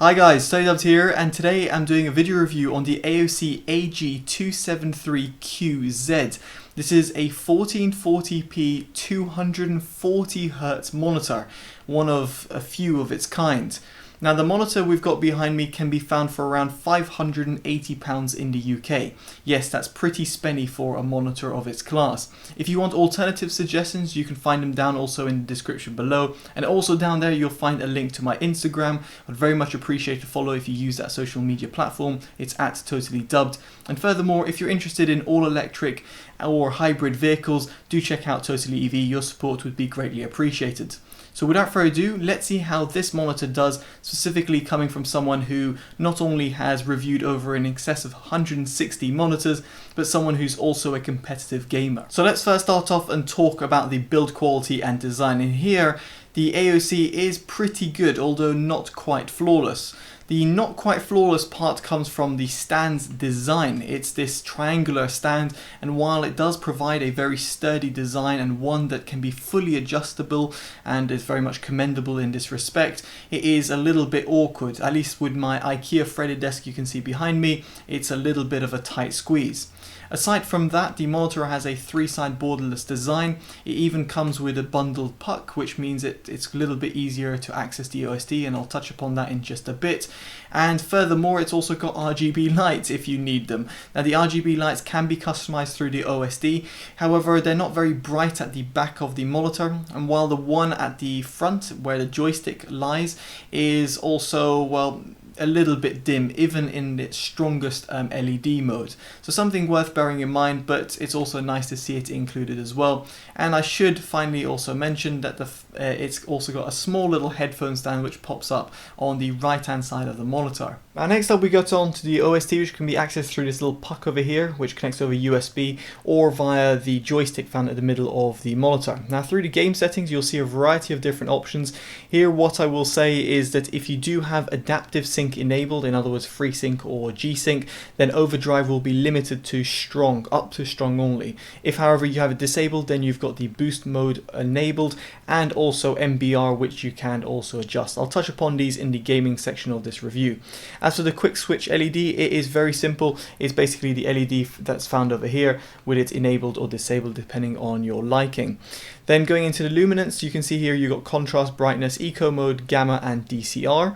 Hi guys, Totallydubbed here, and today I'm doing a video review on the AOC AG273QZ. This is a 1440p 240Hz monitor, one of a few of its kind. Now the monitor we've got behind me can be found for around £580 in the UK. Yes, that's pretty spenny for a monitor of its class. If you want alternative suggestions, you can find them down also in the description below, and also down there you'll find a link to my Instagram. I'd very much appreciate a follow if you use that social media platform. It's at TotallyDubbed. And furthermore, if you're interested in all electric or hybrid vehicles, do check out Totally EV. Your support would be greatly appreciated. So without further ado, let's see how this monitor does, specifically coming from someone who not only has reviewed over in excess of 160 monitors, but someone who's also a competitive gamer. So let's first start off and talk about the build quality and design. And here, the AOC is pretty good, although not quite flawless. The not quite flawless part comes from the stand's design. It's this triangular stand, and while it does provide a very sturdy design and one that can be fully adjustable and is very much commendable in this respect, it is a little bit awkward. At least with my IKEA threaded desk you can see behind me, it's a little bit of a tight squeeze. Aside from that, the monitor has a three-side borderless design. It even comes with a bundled puck, which means it's a little bit easier to access the OSD, and I'll touch upon that in just a bit. And furthermore, it's also got RGB lights if you need them. Now the RGB lights can be customized through the OSD, however they're not very bright at the back of the monitor, and while the one at the front where the joystick lies is also, well, a little bit dim, even in its strongest LED mode. So something worth bearing in mind, but it's also nice to see it included as well. And I should finally also mention that it's also got a small little headphone stand which pops up on the right hand side of the monitor. Now next up we got on to the OSD, which can be accessed through this little puck over here, which connects over USB or via the joystick found at the middle of the monitor. Now through the game settings you'll see a variety of different options. Here what I will say is that if you do have adaptive sync enabled, in other words Freesync or G-Sync, then overdrive will be limited to strong, up to strong only. If however you have it disabled, then you've got the boost mode enabled and also MBR, which you can also adjust. I'll touch upon these in the gaming section of this review. As for the quick switch LED, it is very simple. It's basically the LED that's found over here with it enabled or disabled depending on your liking. Then going into the luminance, you can see here you've got contrast, brightness, eco mode, gamma and DCR.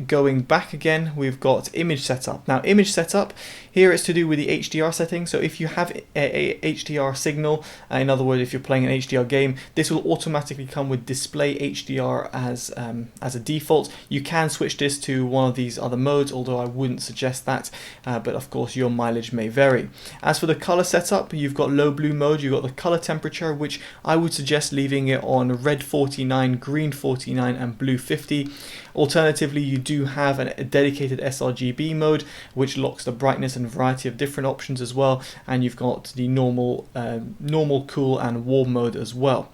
Going back again, we've got image setup. Now image setup, here it's to do with the HDR setting. So if you have a HDR signal, in other words if you're playing an HDR game, this will automatically come with display HDR as a default. You can switch this to one of these other modes, although I wouldn't suggest that, but of course your mileage may vary. As for the color setup, you've got low blue mode, you've got the color temperature, which I would suggest leaving it on red 49, green 49 and blue 50. Alternatively, you do have a dedicated sRGB mode which locks the brightness and variety of different options as well, and you've got the normal, cool and warm mode as well.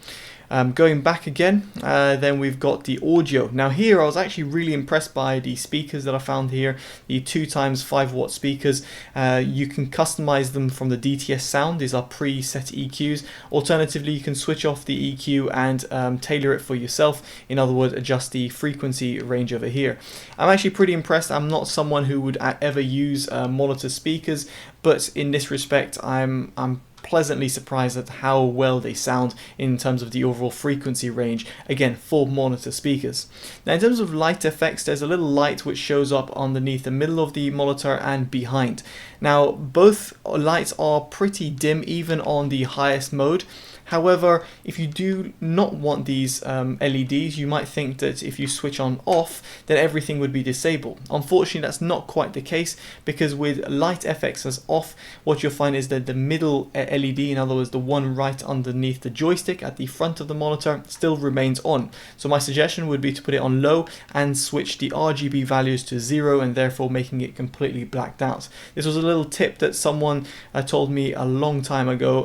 Going back again, then we've got the audio. Now here I was actually really impressed by the speakers that I found here, the 2x5 watt speakers. You can customize them from the DTS sound. These are preset EQs. Alternatively, you can switch off the EQ and tailor it for yourself. In other words, adjust the frequency range over here. I'm actually pretty impressed. I'm not someone who would ever use monitor speakers, but in this respect I'm pleasantly surprised at how well they sound in terms of the overall frequency range, again for monitor speakers. Now in terms of light effects, there's a little light which shows up underneath the middle of the monitor and behind. Now both lights are pretty dim even on the highest mode. However, if you do not want these LEDs, you might think that if you switch on off, then everything would be disabled. Unfortunately, that's not quite the case, because with light FX as off, what you'll find is that the middle LED, in other words, the one right underneath the joystick at the front of the monitor, still remains on. So my suggestion would be to put it on low and switch the RGB values to 0, and therefore making it completely blacked out. This was a little tip that someone told me a long time ago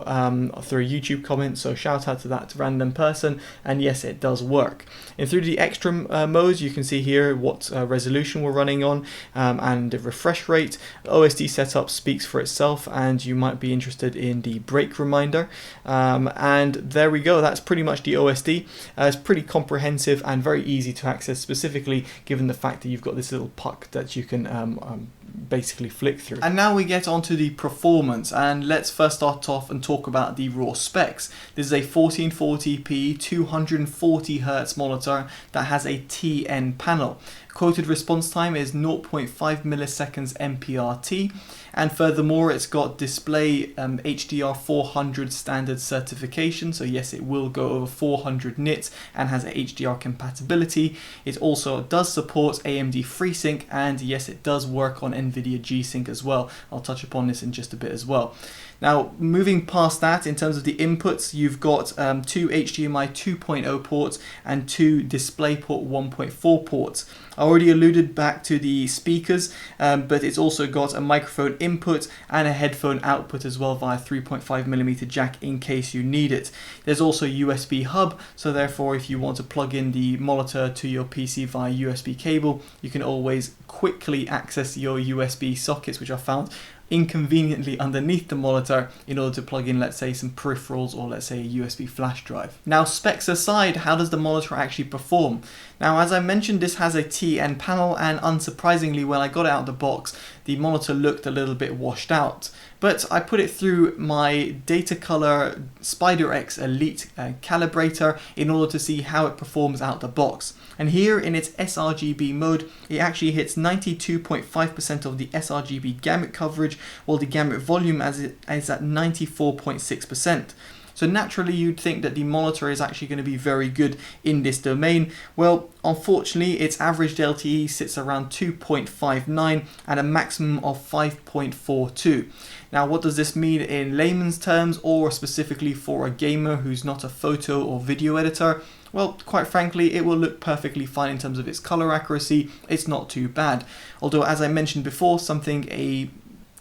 through a YouTube comment, comment, so shout out to that random person, and yes, it does work. And through the extra modes, you can see here what resolution we're running on and the refresh rate. OSD setup speaks for itself, and you might be interested in the break reminder. And there we go, that's pretty much the OSD. It's pretty comprehensive and very easy to access, specifically given the fact that you've got this little puck that you can basically flick through. And now we get onto the performance, and let's first start off and talk about the raw specs. This is a 1440p 240Hz monitor that has a TN panel. Quoted response time is 0.5 milliseconds MPRT, and furthermore it's got display HDR 400 standard certification, so yes, it will go over 400 nits and has HDR compatibility. It also does support AMD Freesync, and yes, it does work on NVIDIA G-Sync as well. I'll touch upon this in just a bit as well. Now, moving past that, in terms of the inputs, you've got two HDMI 2.0 ports and two DisplayPort 1.4 ports. I already alluded back to the speakers, but it's also got a microphone input and a headphone output as well via 3.5mm jack in case you need it. There's also a USB hub, so therefore if you want to plug in the monitor to your PC via USB cable, you can always quickly access your USB sockets, which I found inconveniently underneath the monitor, in order to plug in, let's say, some peripherals or let's say a USB flash drive. Now, specs aside, how does the monitor actually perform? Now, as I mentioned, this has a TN panel, and unsurprisingly, when I got it out of the box, the monitor looked a little bit washed out. But I put it through my Datacolor SpiderX Elite calibrator in order to see how it performs out the box. And here in its sRGB mode, it actually hits 92.5% of the sRGB gamut coverage, while the gamut volume is at 94.6%. So naturally you'd think that the monitor is actually going to be very good in this domain. Well, unfortunately its average LTE sits around 2.59 and a maximum of 5.42. Now, what does this mean in layman's terms, or specifically for a gamer who's not a photo or video editor? Well, quite frankly, it will look perfectly fine in terms of its color accuracy. It's not too bad. Although, as I mentioned before, something a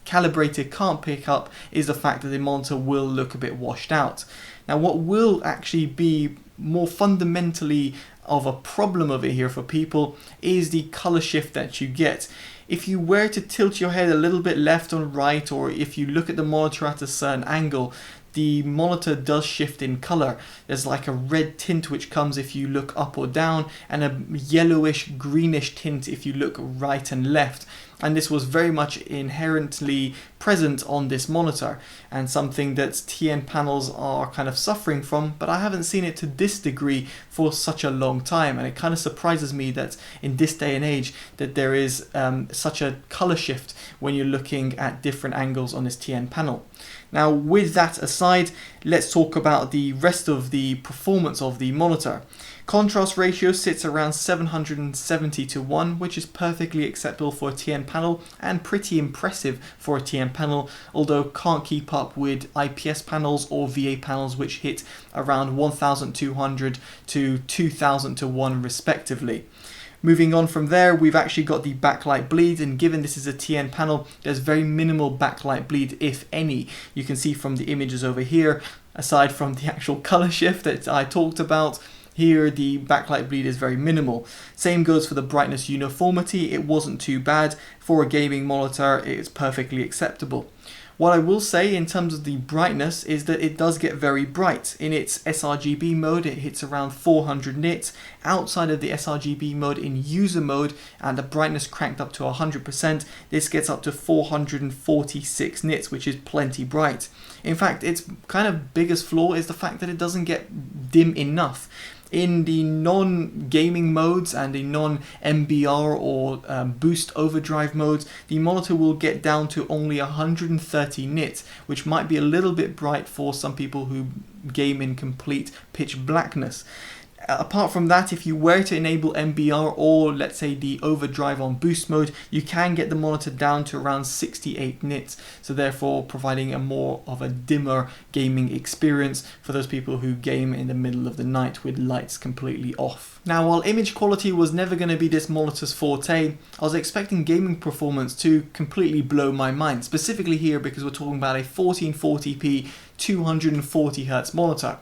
calibrator can't pick up is the fact that the monitor will look a bit washed out. Now, what will actually be more fundamentally of a problem over here for people is the color shift that you get. If you were to tilt your head a little bit left or right, or if you look at the monitor at a certain angle, the monitor does shift in color. There's like a red tint which comes if you look up or down, and a yellowish greenish tint if you look right and left. And this was very much inherently present on this monitor, and something that TN panels are kind of suffering from, but I haven't seen it to this degree for such a long time, and it kind of surprises me that in this day and age that there is such a color shift when you're looking at different angles on this TN panel. Now, with that aside, let's talk about the rest of the performance of the monitor. Contrast ratio sits around 770:1, which is perfectly acceptable for a TN panel and pretty impressive for a TN panel, although can't keep up with IPS panels or VA panels, which hit around 1200 to 2000:1 respectively. Moving on from there, we've actually got the backlight bleed, and given this is a TN panel, there's very minimal backlight bleed, if any. You can see from the images over here, aside from the actual color shift that I talked about, here the backlight bleed is very minimal. Same goes for the brightness uniformity. It wasn't too bad. For a gaming monitor, it's perfectly acceptable. What I will say in terms of the brightness is that it does get very bright. In its sRGB mode, it hits around 400 nits. Outside of the sRGB mode, in user mode, and the brightness cranked up to 100%, this gets up to 446 nits, which is plenty bright. In fact, its kind of biggest flaw is the fact that it doesn't get dim enough. In the non-gaming modes and the non-MBR or boost overdrive modes, the monitor will get down to only 130 nits, which might be a little bit bright for some people who game in complete pitch blackness. Apart from that, if you were to enable MBR or let's say the overdrive on boost mode, you can get the monitor down to around 68 nits, so therefore providing a more of a dimmer gaming experience for those people who game in the middle of the night with lights completely off. Now, while image quality was never going to be this monitor's forte, I was expecting gaming performance to completely blow my mind, specifically here because we're talking about a 1440p 240Hz monitor.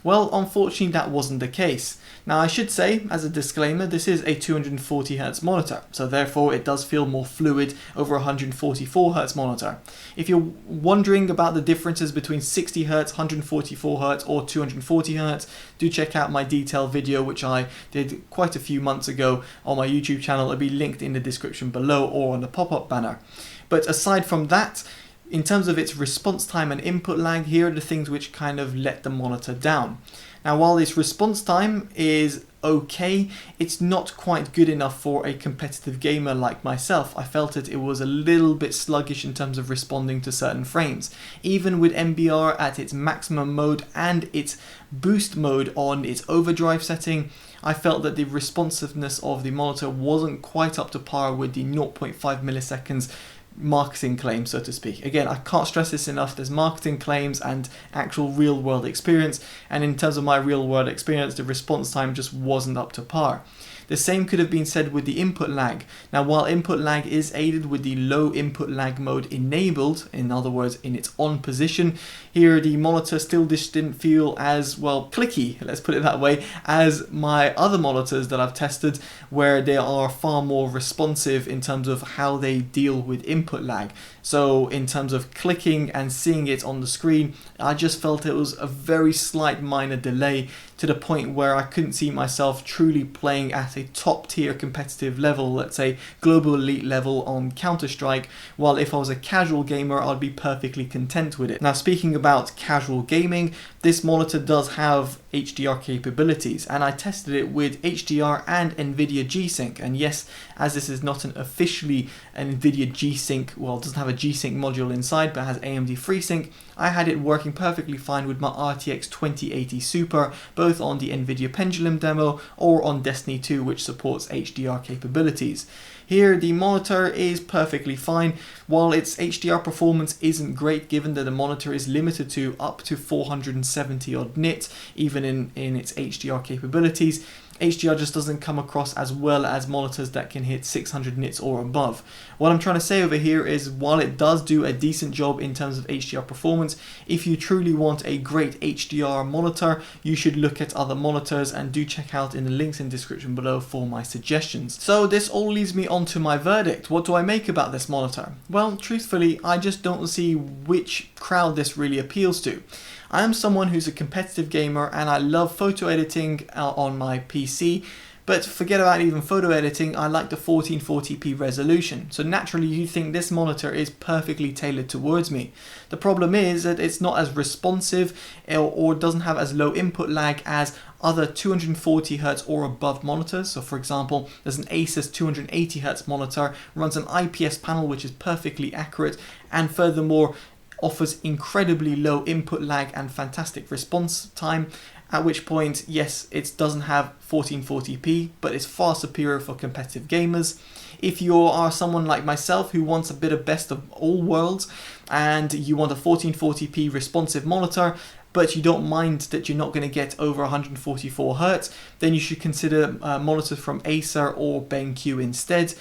Well, unfortunately that wasn't the case. Now I should say, as a disclaimer, this is a 240Hz monitor, so therefore it does feel more fluid over a 144Hz monitor. If you're wondering about the differences between 60Hz, 144Hz or 240Hz, do check out my detailed video which I did quite a few months ago on my YouTube channel. It'll be linked in the description below or on the pop-up banner. But aside from that, in terms of its response time and input lag, here are the things which kind of let the monitor down. Now, while its response time is okay, it's not quite good enough for a competitive gamer like myself. I felt it was a little bit sluggish in terms of responding to certain frames. Even with MBR at its maximum mode and its boost mode on its overdrive setting, I felt that the responsiveness of the monitor wasn't quite up to par with the 0.5 milliseconds marketing claims, so to speak. Again, I can't stress this enough. There's marketing claims and actual real world experience, and in terms of my real world experience, the response time just wasn't up to par. The same could have been said with the input lag. Now, while input lag is aided with the low input lag mode enabled, in other words, in its on position, here the monitor still just didn't feel as, well, clicky, let's put it that way, as my other monitors that I've tested, where they are far more responsive in terms of how they deal with input lag. So in terms of clicking and seeing it on the screen, I just felt it was a very slight minor delay, to the point where I couldn't see myself truly playing at a top tier competitive level, let's say global elite level on Counter-Strike, while if I was a casual gamer I'd be perfectly content with it. Now, speaking about casual gaming, this monitor does have HDR capabilities, and I tested it with HDR and NVIDIA G-Sync, and yes, as this is not an officially an NVIDIA G-Sync, well, it doesn't have a G-Sync module inside but has AMD FreeSync, I had it working perfectly fine with my RTX 2080 Super, both on the NVIDIA Pendulum demo or on Destiny 2, which supports HDR capabilities. Here the monitor is perfectly fine, while its HDR performance isn't great given that the monitor is limited to up to 470 odd nits, even in its HDR capabilities. HDR just doesn't come across as well as monitors that can hit 600 nits or above. What I'm trying to say over here is, while it does do a decent job in terms of HDR performance, if you truly want a great HDR monitor, you should look at other monitors, and do check out in the links in the description below for my suggestions. So this all leads me on to my verdict. What do I make about this monitor? Well, truthfully, I just don't see which crowd this really appeals to. I am someone who's a competitive gamer and I love photo editing on my PC, but forget about even photo editing, I like the 1440p resolution. So naturally you think this monitor is perfectly tailored towards me. The problem is that it's not as responsive or doesn't have as low input lag as other 240Hz or above monitors. So for example, there's an Asus 280Hz monitor, runs an IPS panel which is perfectly accurate, and furthermore offers incredibly low input lag and fantastic response time, at which point, yes, it doesn't have 1440p, but it's far superior for competitive gamers. If you are someone like myself who wants a bit of best of all worlds, and you want a 1440p responsive monitor, but you don't mind that you're not going to get over 144Hz, then you should consider monitors from Acer or BenQ instead.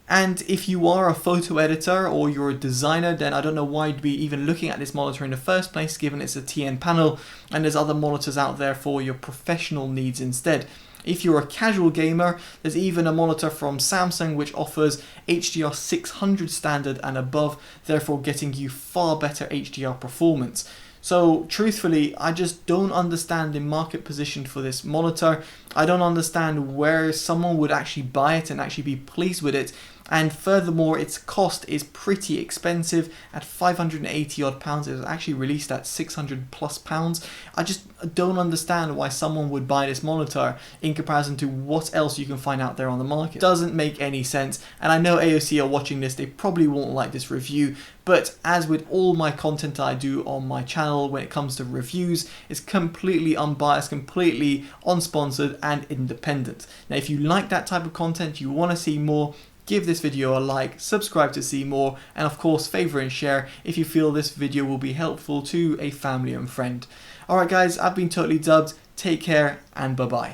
And if you are a photo editor or you're a designer, then I don't know why you'd be even looking at this monitor in the first place, given it's a TN panel and there's other monitors out there for your professional needs instead. If you're a casual gamer, there's even a monitor from Samsung which offers HDR 600 standard and above, therefore getting you far better HDR performance. So truthfully, I just don't understand the market position for this monitor. I don't understand where someone would actually buy it and actually be pleased with it And furthermore, its cost is pretty expensive at 580 odd pounds. It was actually released at 600 plus pounds. I just don't understand why someone would buy this monitor in comparison to what else you can find out there on the market. Doesn't make any sense, and I know AOC are watching this, they probably won't like this review, but as with all my content I do on my channel when it comes to reviews, it's completely unbiased, completely unsponsored and independent. Now if you like that type of content, you want to see more, give this video a like, subscribe to see more, and of course favorite and share if you feel this video will be helpful to a family and friend. Alright guys, I've been Totally Dubbed, take care and bye bye.